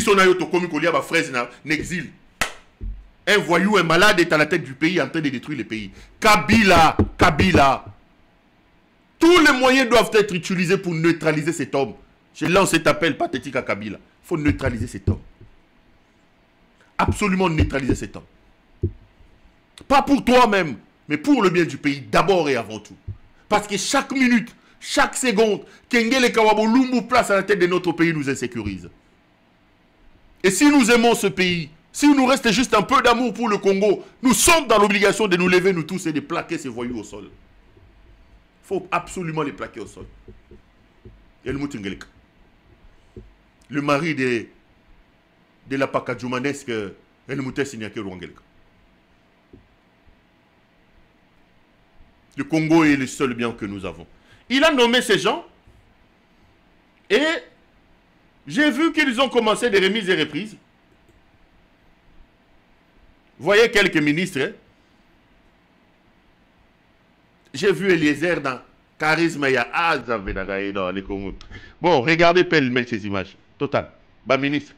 Biso na yo to komi kolia ba fraise na exil. Un voyou, un malade est à la tête du pays en train de détruire le pays. Kabila, Kabila. Tous les moyens doivent être utilisés pour neutraliser cet homme. Je lance cet appel pathétique à Kabila. Il faut neutraliser cet homme. Absolument neutraliser cet homme. Pas pour toi-même, mais pour le bien du pays, d'abord et avant tout. Parce que chaque minute, chaque seconde, Kengele Kawabo Lumbu place à la tête de notre pays nous insécurise. Et si nous aimons ce pays, s'il nous reste juste un peu d'amour pour le Congo, nous sommes dans l'obligation de nous lever, nous tous, et de plaquer ces voyous au sol. Il faut absolument les plaquer au sol. Le mari de la Pakadjoumanesque, Helmut Signake Rwangelka. Le Congo est le seul bien que nous avons. Il a nommé ces gens et j'ai vu qu'ils ont commencé des remises et reprises. Voyez quelques ministres. Hein? J'ai vu Eliezer dans Charisme. Bon, regardez pêle-mêle ces images. Total. Bas ministre.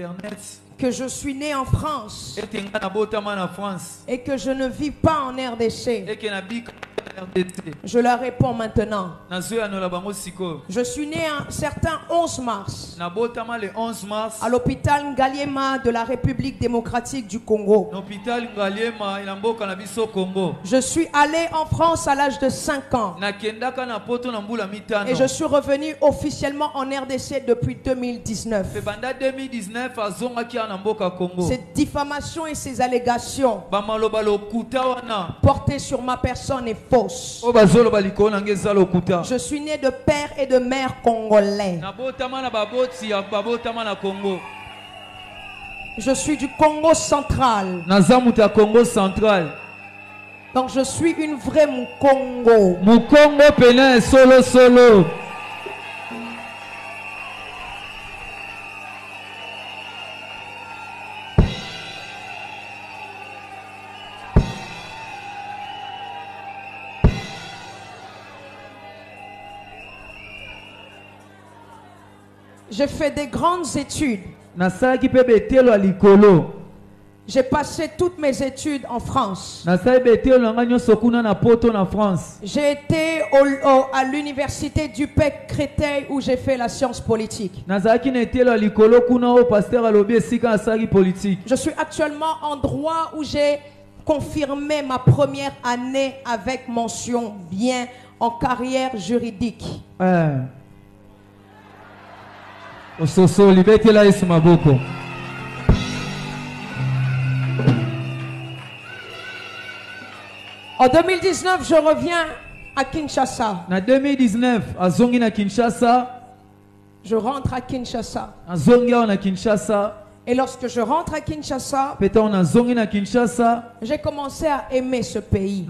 Internet. Que je suis né en France. Et que na botama na France. Et que je ne vis pas en RDC. Et que na bik RDC. Je leur réponds maintenant. Na zoya no la bango siko. Je suis né un certain 11 mars. Na botama le 11 mars. À l'hôpital Ngaliema de la République démocratique du Congo. L'hôpital Ngaliema ina mboka na biso Congo. Je suis allé en France à l'âge de 5 ans. Na kendaka na poto na mbula mitano. Et je suis revenu officiellement en RDC depuis 2019. Pe banda 2019 azonga ki na mboka Congo. Ces diffamations et ces allégations Ba maloba lokuta wana portées sur ma personne est fausse. O bazolo baliko na ngeza lokuta. Je suis né de père et de mère congolais. Na botama na baboti ya babotama na Congo. Je suis du Congo central. Na zamuta Congo central. Donc je suis une vraie Mukongo. Mukongo pena solo solo. J'ai fait des grandes études. J'ai passé toutes mes études en France. J'ai été à l'université du PEC Créteil où j'ai fait la science politique. Je suis actuellement en droit où j'ai confirmé ma première année avec mention bien en carrière juridique. En 2019, je reviens à Kinshasa. En 2019, azongi na Kinshasa. Je rentre à Kinshasa. Azongi na Kinshasa. Et lorsque je rentre à Kinshasa, j'ai commencé à aimer ce pays.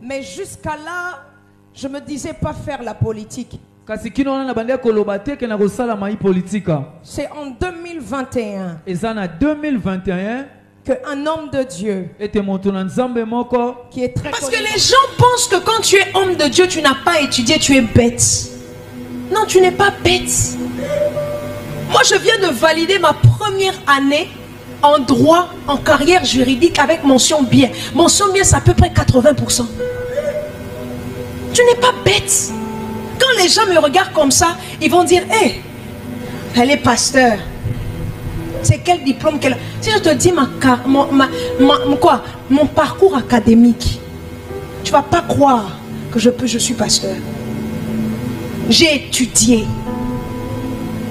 Mais jusqu'à là, je me disais pas faire la politique. C'est en 2021 qu'un homme de Dieu qui est très Parce que les gens pensent que quand tu es homme de Dieu, tu n'as pas étudié, tu es bête. Non, tu n'es pas bête. Moi, je viens de valider ma première année en droit, en carrière juridique avec mention bien. Mention bien, c'est à peu près 80%. Tu n'es pas bête. Quand les gens me regardent comme ça, ils vont dire, hé, hey, elle est pasteur. C'est quel diplôme qu'elle a? Si je te dis mon parcours académique, tu ne vas pas croire que je suis pasteur. J'ai étudié.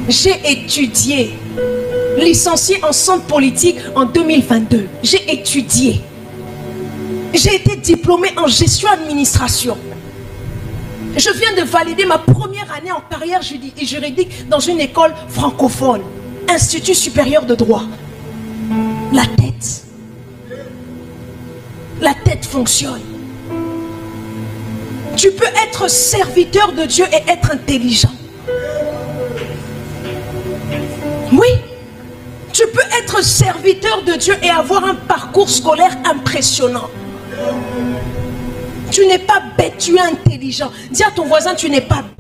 J'ai étudié. Licencié en sciences politiques en 2022. J'ai étudié. J'ai été diplômé en gestion administration. Je viens de valider ma première année en carrière juridique dans une école francophone. Institut supérieur de droit. La tête fonctionne. Tu peux être serviteur de Dieu et être intelligent. Oui. Tu peux être serviteur de Dieu et avoir un parcours scolaire impressionnant. Tu n'es pas bête, tu es intelligent. Dis à ton voisin, tu n'es pas bête.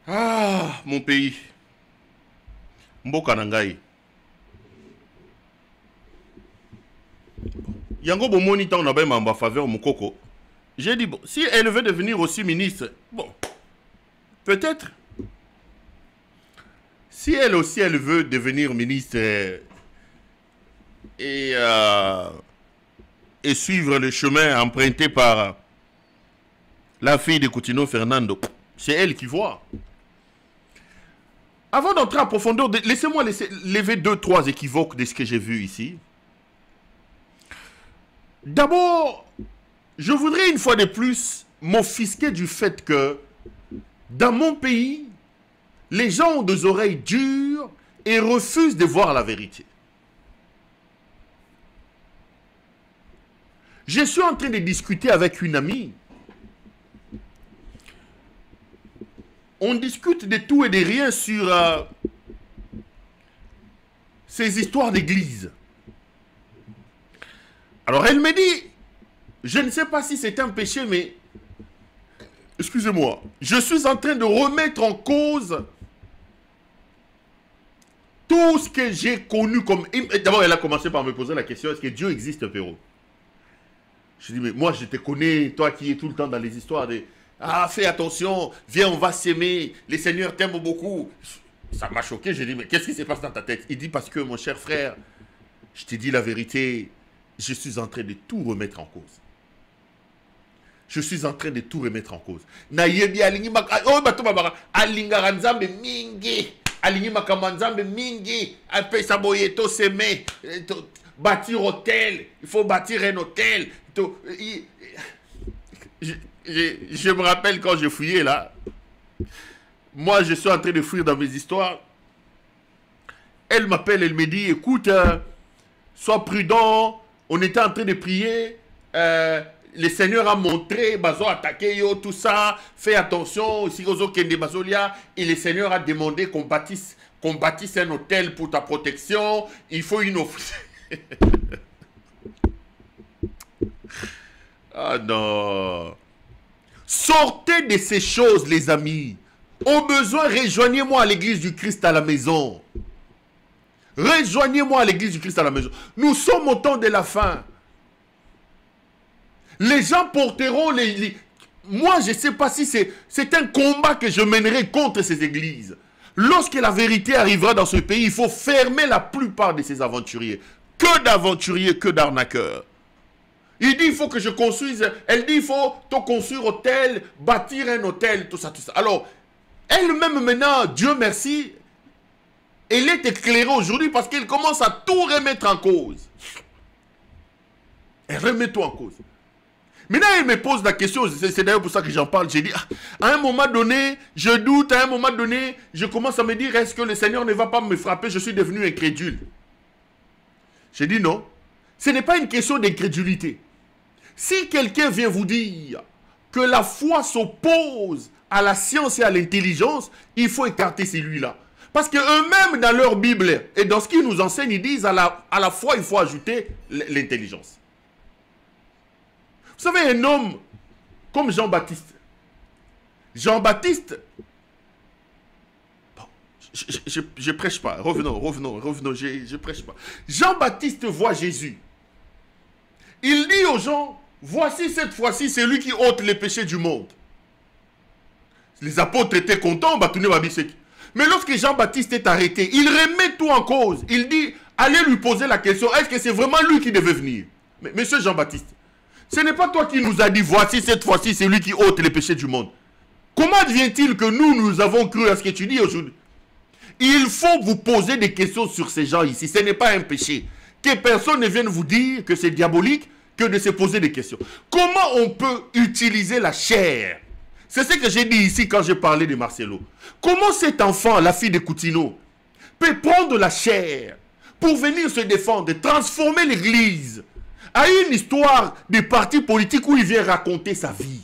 Ah, mon pays. Mboka Nangai. Yango bomoni tant na ba mamba faveur Mukoko. J'ai dit, bon, si elle veut devenir aussi ministre, bon, peut-être. Si elle aussi, elle veut devenir ministre et suivre le chemin emprunté par la fille de Coutinho Fernando, c'est elle qui voit. Avant d'entrer en profondeur, laissez-moi lever 2-3 équivoques de ce que j'ai vu ici. D'abord, je voudrais une fois de plus m'offusquer du fait que dans mon pays, les gens ont des oreilles dures et refusent de voir la vérité. Je suis en train de discuter avec une amie. On discute de tout et de rien sur ces histoires d'église. Alors elle me dit, je ne sais pas si c'est un péché, mais excusez-moi, je suis en train de remettre en cause tout ce que j'ai connu comme... D'abord, elle a commencé par me poser la question, est-ce que Dieu existe, Péro? Je dis, mais moi, je te connais, toi qui es tout le temps dans les histoires de... Ah, fais attention, viens, on va s'aimer, les seigneurs t'aiment beaucoup. Ça m'a choqué, j'ai dit, mais qu'est-ce qui se passe dans ta tête? Il dit, parce que, mon cher frère, je te dis la vérité, je suis en train de tout remettre en cause. Je suis en train de tout remettre en cause. Nayebi alingi oh bato babara alinga nzambe mingi alingi makamanzambe mingi ape saboye to seme bâtir hôtel, il faut bâtir un hôtel. Je me rappelle quand je fouillais là. Moi je suis en train de fouiller dans mes histoires. Elle m'appelle, elle me dit écoute, sois prudent, on était en train de prier. Le Seigneur a montré, bazo attaqué yo, tout ça, fais attention, si ozo kende bazolia, et le Seigneur a demandé qu'on bâtisse un hôtel pour ta protection, il faut une offre. Ah non. Sortez de ces choses, les amis. Au besoin, rejoignez-moi à l'église du Christ à la maison. Rejoignez-moi à l'église du Christ à la maison. Nous sommes au temps de la fin. Les gens porteront les... Moi, je ne sais pas si c'est un combat que je mènerai contre ces églises. Lorsque la vérité arrivera dans ce pays, il faut fermer la plupart de ces aventuriers. Que d'aventuriers, que d'arnaqueurs. Il dit, il faut que je construise... Elle dit, il faut te construire hôtel, bâtir un hôtel, tout ça, tout ça. Alors, elle-même maintenant, Dieu merci, elle est éclairée aujourd'hui parce qu'elle commence à tout remettre en cause. Elle remet tout en cause. Maintenant, elle me pose la question, c'est d'ailleurs pour ça que j'en parle. J'ai dit, à un moment donné, je doute, à un moment donné, je commence à me dire, est-ce que le Seigneur ne va pas me frapper? Je suis devenu incrédule. J'ai dit non, ce n'est pas une question d'incrédulité. Si quelqu'un vient vous dire que la foi s'oppose à la science et à l'intelligence, il faut écarter celui-là. Parce qu'eux-mêmes, dans leur Bible et dans ce qu'ils nous enseignent, ils disent à la foi, il faut ajouter l'intelligence. Vous savez, un homme comme Jean-Baptiste. Jean-Baptiste, bon, je prêche pas, revenons, je prêche pas. Jean-Baptiste voit Jésus. Il dit aux gens, voici cette fois-ci, c'est lui qui ôte les péchés du monde. Les apôtres étaient contents, mais lorsque Jean-Baptiste est arrêté, il remet tout en cause. Il dit, allez lui poser la question, est-ce que c'est vraiment lui qui devait venir? Mais monsieur Jean-Baptiste, ce n'est pas toi qui nous as dit, voici cette fois-ci, c'est lui qui ôte les péchés du monde. Comment advient-il que nous avons cru à ce que tu dis aujourd'hui? Il faut vous poser des questions sur ces gens ici. Ce n'est pas un péché. Que personne ne vienne vous dire que c'est diabolique que de se poser des questions. Comment on peut utiliser la chair? C'est ce que j'ai dit ici quand j'ai parlé de Marcelo. Comment cet enfant, la fille de Coutinho, peut prendre la chair pour venir se défendre, transformer l'église à une histoire de parti politique où il vient raconter sa vie?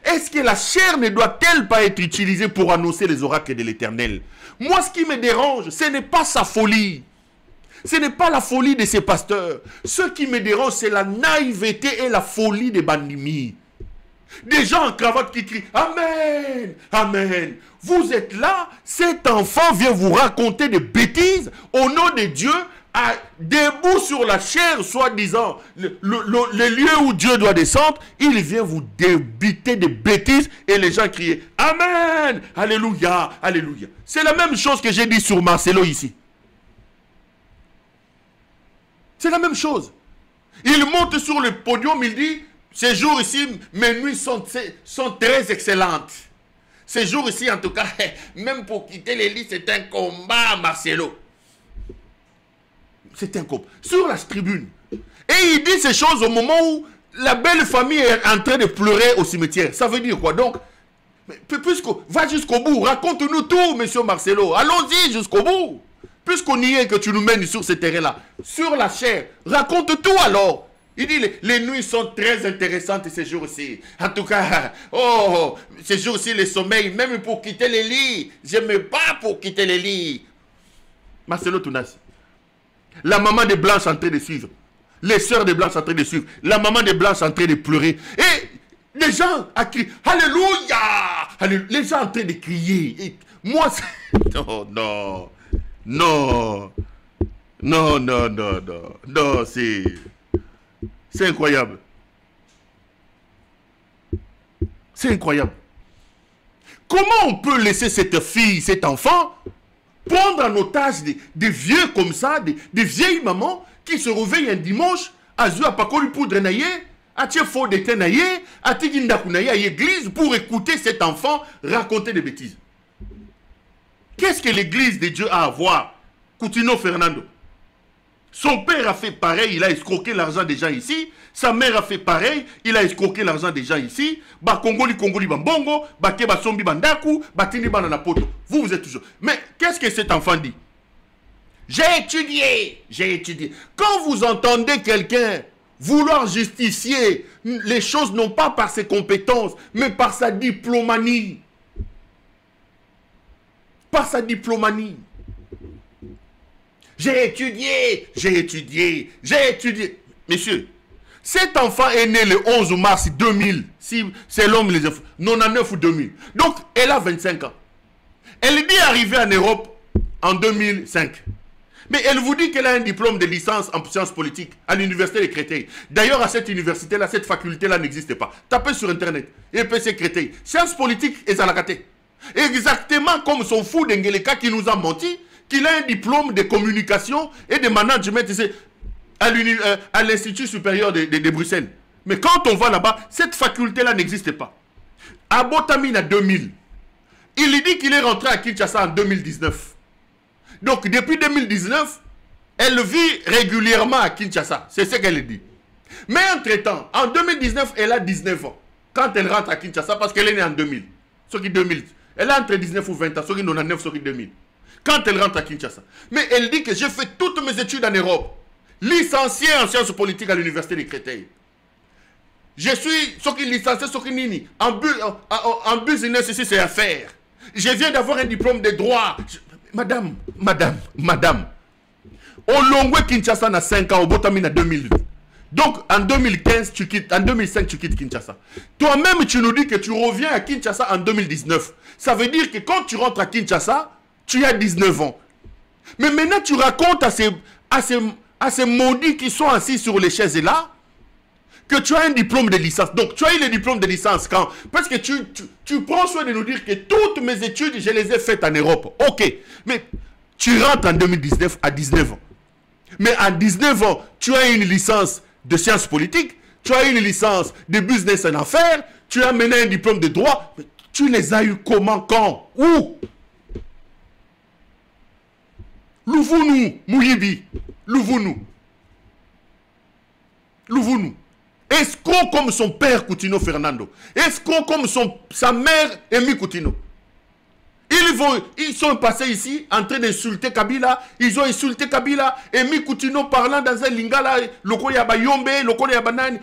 Est-ce que la chair ne doit-elle pas être utilisée pour annoncer les oracles de l'Éternel? Moi, ce qui me dérange, ce n'est pas sa folie. Ce n'est pas la folie de ces pasteurs. Ce qui me dérange, c'est la naïveté et la folie des bandits. Des gens en cravate qui crient « Amen, Amen ». Vous êtes là, cet enfant vient vous raconter des bêtises au nom de Dieu, debout sur la chair, soi-disant, le lieu où Dieu doit descendre, il vient vous débiter des bêtises et les gens crient « Amen, Alléluia, Alléluia ». C'est la même chose que j'ai dit sur Marcelo ici. C'est la même chose. Il monte sur le podium, il dit, ces jours ici, mes nuits sont très excellentes. Ces jours ici, en tout cas, même pour quitter les lits, c'est un combat, Marcelo. C'est un combat. Sur la tribune. Et il dit ces choses au moment où la belle famille est en train de pleurer au cimetière. Ça veut dire quoi? Donc, va jusqu'au bout. Raconte-nous tout, monsieur Marcelo. Allons-y jusqu'au bout. Puisqu'on y est, que tu nous mènes sur ce terrain-là, sur la chair, raconte tout alors. Il dit, les nuits sont très intéressantes ces jours-ci. En tout cas, oh, ces jours-ci, le sommeil, même pour quitter les lits, je me bats pour quitter les lits. Marcelo Tounas, la maman de Blanche en train de suivre, les sœurs de Blanche en train de suivre, la maman de Blanche en train de pleurer. Et Les gens à crier, Alléluia, Alléluia. Les gens en train de crier. Et moi, non, non, non, non, non, non, non, non, c'est incroyable. C'est incroyable. Comment on peut laisser cette fille, cet enfant, prendre en otage des vieux comme ça, des vieilles mamans qui se réveillent un dimanche à jouer à Pakoli poudre naïe, à Tiefo de Tenaïe, à Tigindakunaïe, à l'église pour écouter cet enfant raconter des bêtises. Qu'est-ce que l'église de Dieu a à voir? Coutinho Fernando. Son père a fait pareil, il a escroqué l'argent des gens ici. Sa mère a fait pareil, il a escroqué l'argent des gens ici. Ba Congoli Bambongo, ba Keba Sombi Bandaku, ba Tini Bananapoto. Vous êtes toujours. Mais qu'est-ce que cet enfant dit? J'ai étudié, j'ai étudié. Quand vous entendez quelqu'un vouloir justifier les choses non pas par ses compétences, mais par sa diplomanie. Par sa diplomanie. J'ai étudié, j'ai étudié, j'ai étudié. Messieurs, cet enfant est né le 11 mars 2000, si c'est l'homme les infos, 99 ou 2000. Donc, elle a 25 ans. Elle dit arriver en Europe en 2005. Mais elle vous dit qu'elle a un diplôme de licence en sciences politiques à l'université de Créteil. D'ailleurs, à cette université-là, cette faculté-là n'existe pas. Tapez sur Internet, EPC Créteil. Sciences politiques et Zalakate. Exactement comme son fou d'Engeleka qui nous a menti, qu'il a un diplôme de communication et de management à l'Institut supérieur de Bruxelles. Mais quand on va là-bas, cette faculté-là n'existe pas. À Botamine, en 2000, il dit qu'il est rentré à Kinshasa en 2019. Donc, depuis 2019, elle vit régulièrement à Kinshasa. C'est ce qu'elle dit. Mais entre-temps, en 2019, elle a 19 ans. Quand elle rentre à Kinshasa, parce qu'elle est née en 2000. Ce qui 2000. Elle a entre 19 ou 20 ans. Ce qui 99, ce qui 2000. Quand elle rentre à Kinshasa. Mais elle dit que j'ai fait toutes mes études en Europe. Licenciée en sciences politiques à l'université de Créteil. Je suis ce qui licencié, ce qui nini. En business, ici, c'est affaire. Je viens d'avoir un diplôme de droit. Madame. Au Longwe Kinshasa, na 5 ans, au Botami, na 2000. Donc, en 2015, tu quittes, en 2005, tu quittes Kinshasa. Toi-même, tu nous dis que tu reviens à Kinshasa en 2019. Ça veut dire que quand tu rentres à Kinshasa, tu as 19 ans. Mais maintenant, tu racontes à ces maudits qui sont assis sur les chaises là, que tu as un diplôme de licence. Donc, tu as eu le diplôme de licence quand? Parce que tu prends soin de nous dire que toutes mes études, je les ai faites en Europe. Ok. Mais tu rentres en 2019 à 19 ans. Mais à 19 ans, tu as une licence de sciences politiques, tu as une licence de business en affaires, tu as maintenant un diplôme de droit. Mais tu les as eu comment, quand, où? Louvounou, Mouyibi, Louvounou. Escroc comme son père Coutinho Fernando. Escroc comme sa mère Emi Coutinho. Ils sont passés ici en train d'insulter Kabila. Ils ont insulté Kabila. Emi Coutinho parlant dans un lingala. Loko Yabayombe, Loko Yabanani.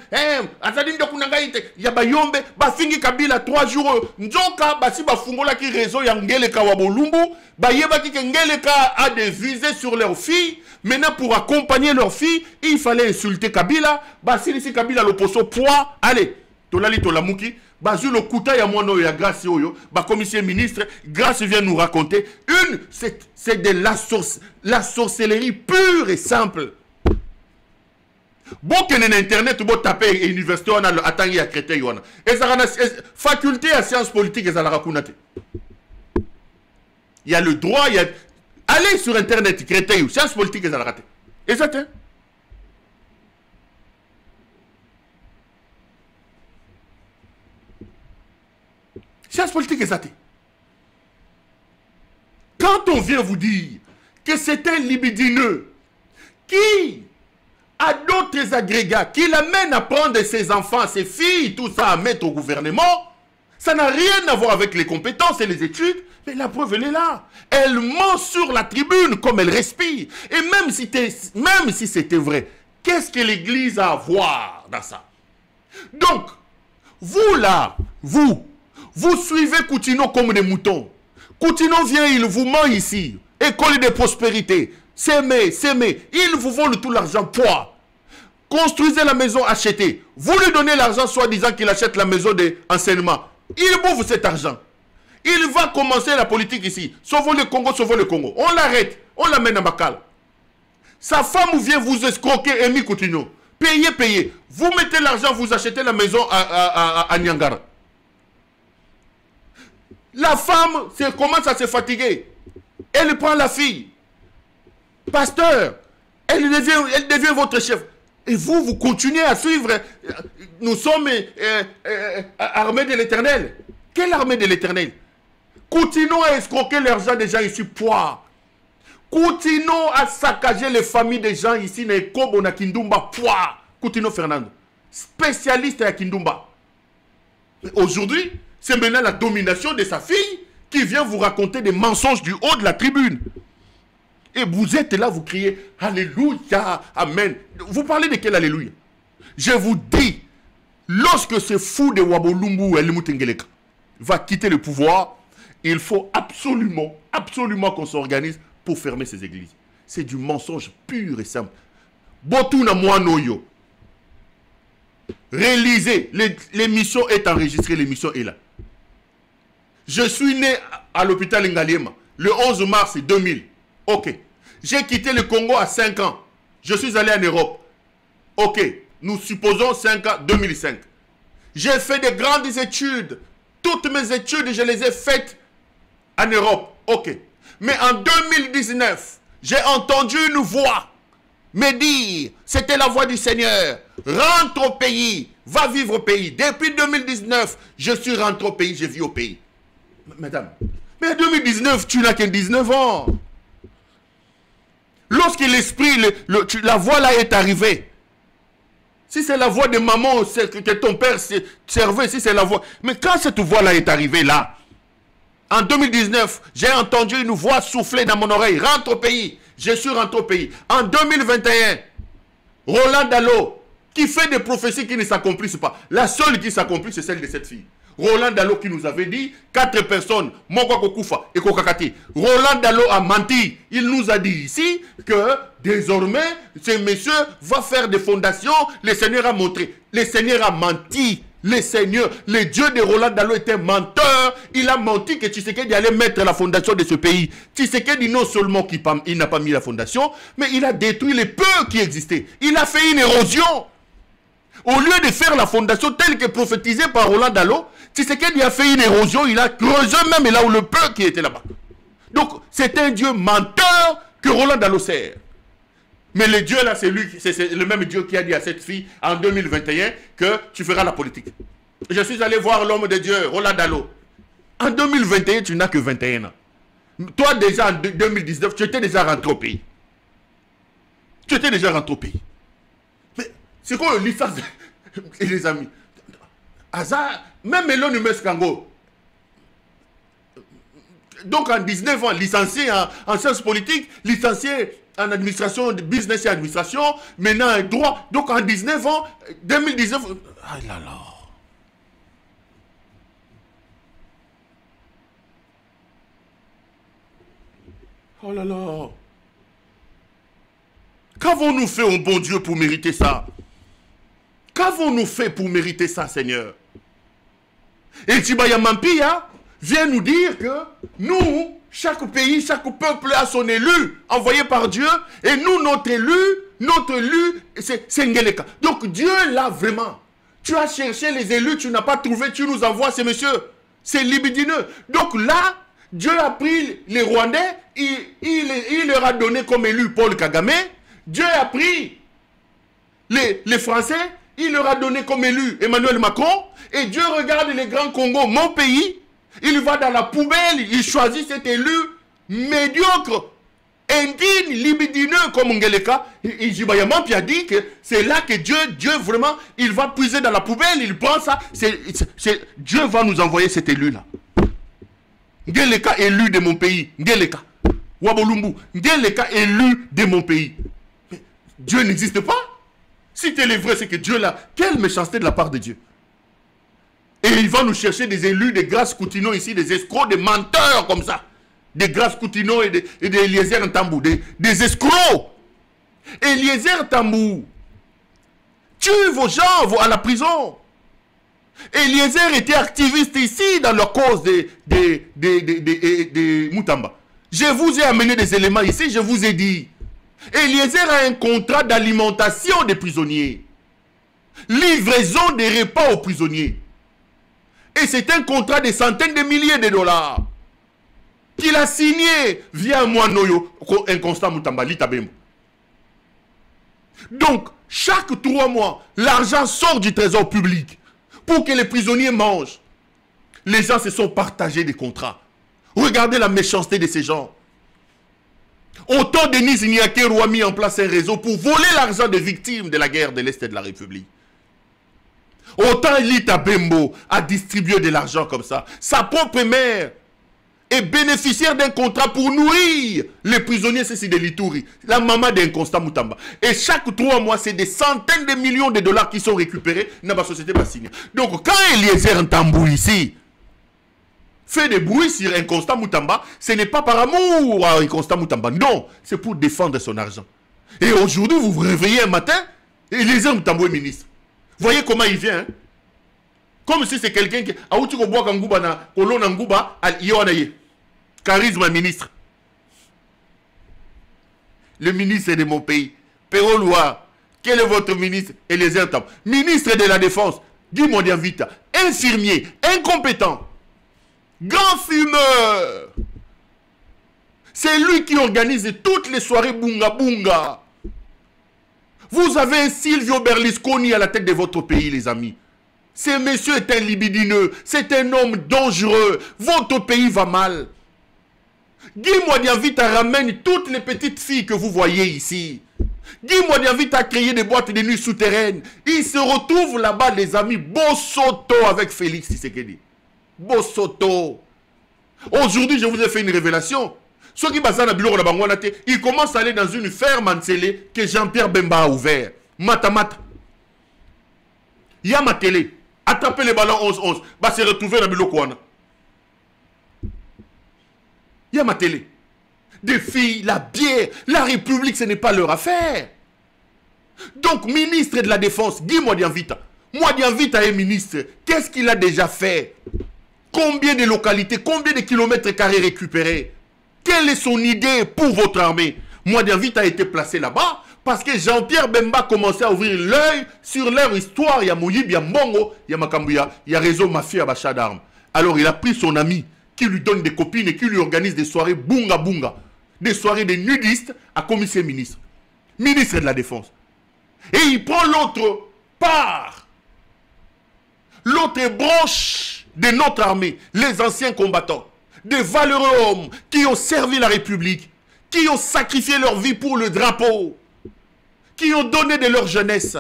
Azadine de Kunangaite. Yabayombe. Bafingi Kabila 3 jours. Nzoka, Basi Bafungola qui réseau Yangele Kawabolumbu. Bayeba qui Ngeleka a des visées sur leurs filles. Maintenant, pour accompagner leurs filles, il fallait insulter Kabila. Basili si Kabila le poso poids. Allez, Tolali Tolamuki. Bazu le kouta ya mono ya Grace Oyo. Commissaire ministre, Grace vient nous raconter. C'est de la sorcellerie pure et simple. Bon, qu'il y a internet, bon, taper université, on a le attangi à Créteil, on a. Et ça a faculté à sciences politiques, et ça a il y a le droit, il y a. Allez sur internet, Créteil, sciences politiques, et ça a raté. Et ça, hein? Sciences politiques et ça. Quand on vient vous dire que c'est un libidineux qui a d'autres agrégats, qui l'amène à prendre ses enfants, ses filles, tout ça à mettre au gouvernement, ça n'a rien à voir avec les compétences et les études, mais la preuve elle est là. Elle ment sur la tribune comme elle respire. Et même si c'était vrai, qu'est-ce que l'Église a à voir dans ça? Donc, vous là, vous suivez Coutinho comme des moutons. Coutinho vient, il vous ment ici. École de prospérité. S'aimer. Il vous vole tout l'argent. Poids. construisez la maison, achetez. Vous lui donnez l'argent, soi-disant qu'il achète la maison d'enseignement. Il bouffe cet argent. Il va commencer la politique ici. Sauvons le Congo, sauvons le Congo. On l'arrête, on l'amène à Bakal. Sa femme vient vous escroquer, Amy Coutinho. Payez, payez. Vous mettez l'argent, vous achetez la maison à Niangara. La femme commence à se fatiguer. Elle prend la fille. Pasteur, elle devient votre chef. Et vous, vous continuez à suivre. Nous sommes armés de l'Éternel. Quelle armée de l'Éternel? Continuons à escroquer l'argent des gens ici. Poids. Continuons à saccager les familles des gens ici. Nekobo na Kindumba. Poids. Coutinho Fernando. Spécialiste à Kindumba. Aujourd'hui, c'est maintenant la domination de sa fille qui vient vous raconter des mensonges du haut de la tribune. Et vous êtes là, vous criez Alléluia, Amen. Vous parlez de quel Alléluia? Je vous dis, lorsque ce fou de Wabolumbu Elimutengeleka va quitter le pouvoir, il faut absolument, absolument qu'on s'organise pour fermer ces églises. C'est du mensonge pur et simple. Botuna Moanoyo. Réalisez, l'émission est enregistrée, l'émission est là. Je suis né à l'hôpital Ngaliema le 11 mars 2000. Ok. J'ai quitté le Congo à 5 ans. Je suis allé en Europe. Ok. Nous supposons 5 ans, 2005. J'ai fait de grandes études. Toutes mes études, je les ai faites en Europe. Ok. Mais en 2019, j'ai entendu une voix me dire, c'était la voix du Seigneur, rentre au pays, va vivre au pays. Depuis 2019, je suis rentré au pays, je vis au pays. Madame, mais en 2019, tu n'as que 19 ans. Lorsque l'esprit, la voix là est arrivée, si c'est la voix de maman que ton père servait, si c'est la voix... Mais quand cette voix là est arrivée là, en 2019, j'ai entendu une voix souffler dans mon oreille, rentre au pays. Je suis rentré au pays. En 2021, Roland Dallot, qui fait des prophéties qui ne s'accomplissent pas. La seule qui s'accomplit, c'est celle de cette fille. Roland Dallot qui nous avait dit 4 personnes, Mokwa Kokufa et Kokakati. Roland Dallot a menti. Il nous a dit ici que désormais, ce monsieur va faire des fondations. Le Seigneur a montré. Le Seigneur a menti. Le Seigneur, le Dieu de Roland Dallot était menteur. Il a menti que Tshisekedi allait mettre la fondation de ce pays. Tshisekedi non seulement qu'il n'a pas mis la fondation, mais il a détruit les peu qui existaient. Il a fait une érosion. Au lieu de faire la fondation telle que prophétisée par Roland Dallot, Tshisekedi a fait une érosion, il a creusé même là où le peu qui était là-bas. Donc, c'est un Dieu menteur que Roland Dallot sert. Mais le Dieu là, c'est le même Dieu qui a dit à cette fille en 2021 que tu feras la politique. Je suis allé voir l'homme de Dieu, Roland Dallot. En 2021, tu n'as que 21 ans. Toi, déjà en 2019, tu étais déjà rentré au pays. Tu étais déjà rentré au pays. Mais c'est quoi le licence, les amis? Hasard, même Elon Meskango. Donc en 19 ans, licencié en sciences politiques, licencié en administration, business et administration, maintenant droit. Donc en 19 ans, 2019... Ah là là. Oh là là. Qu'avons-nous fait, oh bon Dieu, pour mériter ça? Qu'avons-nous fait pour mériter ça, Seigneur? Et Tibaya Mampia vient nous dire que nous, chaque pays, chaque peuple a son élu envoyé par Dieu. Et nous, notre élu, c'est Ngeleka. Donc Dieu, là, vraiment, tu as cherché les élus, tu n'as pas trouvé, tu nous envoies ces messieurs. C'est libidineux. Donc là, Dieu a pris les Rwandais, il leur a donné comme élu Paul Kagame. Dieu a pris les Français, il leur a donné comme élu Emmanuel Macron. Et Dieu regarde les grands Congo, mon pays. Il va dans la poubelle, il choisit cet élu médiocre, indigne, libidineux comme Ngeleka. Et Jibayama puis a dit que c'est là que Dieu vraiment, il va puiser dans la poubelle, il prend ça. Dieu va nous envoyer cet élu-là. Ngeleka élu de mon pays. Ngeleka. Wabolumbu. Ngeleka élu de mon pays. Mais Dieu n'existe pas. Si tel est vrai, c'est que Dieu là, quelle méchanceté de la part de Dieu. Et il va nous chercher des élus, des Grâce Coutinho ici, des escrocs, des menteurs comme ça. Des Grâce Coutinho et des Eliezer Ntambou, des escrocs. Eliezer Ntambou, tuent vos gens à la prison. Eliezer était activiste ici dans leur cause des Moutamba. Je vous ai amené des éléments ici, je vous ai dit. Eliezer a un contrat d'alimentation des prisonniers. Livraison des repas aux prisonniers. Et c'est un contrat de centaines de milliers de dollars qu'il a signé via Moanoyo, un constat Moutamba, Litabembo. Donc, chaque 3 mois, l'argent sort du trésor public pour que les prisonniers mangent. Les gens se sont partagés des contrats. Regardez la méchanceté de ces gens. Autant Denis Niakeru a mis en place un réseau pour voler l'argent des victimes de la guerre de l'Est de la République. Autant Lita Bembo a distribué de l'argent comme ça. Sa propre mère est bénéficiaire d'un contrat pour nourrir les prisonniers, c'est de l'Ituri. La maman d'un Constant Moutamba. Et chaque 3 mois, c'est des centaines de millions de dollars qui sont récupérés dans la société bassigne. Donc, quand Eliezer Ntambou ici fait des bruits sur un Constant Moutamba, ce n'est pas par amour à un Constant Moutamba. Non, c'est pour défendre son argent. Et aujourd'hui, vous vous réveillez un matin, Eliezer Ntambou est ministre. Voyez comment il vient, hein? Comme si c'est quelqu'un qui a outi ko boka nguba na kolona nguba al yonaye. Charisme ministre. Le ministre de mon pays, Péro Loire. Quel est votre ministre? Eliezer Ntambou. Ministre de la Défense, Guy Modianvita. Infirmier, incompétent. Grand fumeur. C'est lui qui organise toutes les soirées bunga bunga. Vous avez un Silvio Berlusconi à la tête de votre pays, les amis. Ce monsieur est un libidineux, c'est un homme dangereux. Votre pays va mal. Guy Modianvita ramène toutes les petites filles que vous voyez ici. Guy Modianvita a créé des boîtes de nuit souterraines. Il se retrouve là-bas, les amis, Bossoto avec Félix Tshisekedi. Bossoto. Aujourd'hui, je vous ai fait une révélation. Ceux qui basent dans le il commence à aller dans une ferme en Tsélé que Jean-Pierre Bemba a ouvert. Matamata. Il y a ma télé. Attraper les ballons 11-11. Va se retrouver dans le Bilokouana. Il y a ma télé. Des filles, la bière, la République, ce n'est pas leur affaire. Donc, ministre de la Défense, Guy Modianvita. Modianvita est ministre. Qu'est-ce qu'il a déjà fait? Combien de localités, combien de kilomètres carrés récupérés? Quelle est son idée pour votre armée? Modianvita a été placé là-bas parce que Jean-Pierre Bemba commençait à ouvrir l'œil sur leur histoire. Il y a Mouyib, il y a Mbongo, il y a Makambouya, il y a réseau mafia à d'achat d'armes. Alors il a pris son ami qui lui donne des copines et qui lui organise des soirées bunga bunga. Des soirées de nudistes à commissaire ministre. Ministre de la Défense. Et il prend l'autre part. L'autre branche de notre armée. Les anciens combattants. Des valeureux hommes qui ont servi la République, qui ont sacrifié leur vie pour le drapeau, qui ont donné de leur jeunesse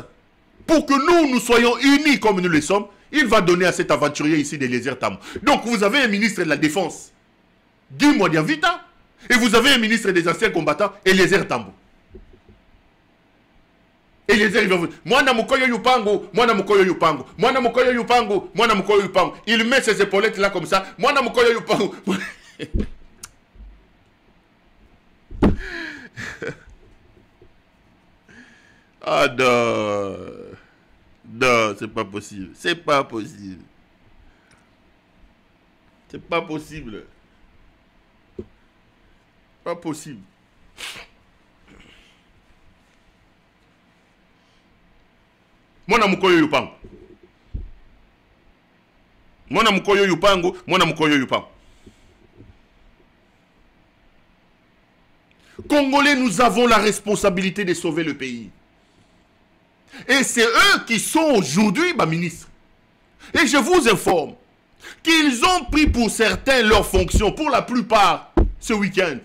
pour que nous soyons unis comme nous le sommes. Il va donner à cet aventurier ici d'Eliezer Ntambou. Donc vous avez un ministre de la Défense, Guy Modianvita, et vous avez un ministre des anciens combattants, Eliezer Ntambou. Eliezer, il va vous dire, Mwana Mukoyo Yupango, Mwana Mukoyo Yupango, Mwana Mukoyo Yupango, Mwana Mukoyo Yupango. Il met ses épaulettes là comme ça, Mwana Mukoyo Yupango. Ah non. Non, c'est pas possible. C'est pas possible. C'est pas possible. Pas possible. Mwana Mukoyo Yupango. Mwana Mukoyo Yupango, Mwana Mukoyo Yupango. Congolais, nous avons la responsabilité de sauver le pays. Et c'est eux qui sont aujourd'hui, ministres. Et je vous informe qu'ils ont pris pour certains leurs fonctions, pour la plupart, ce week-end.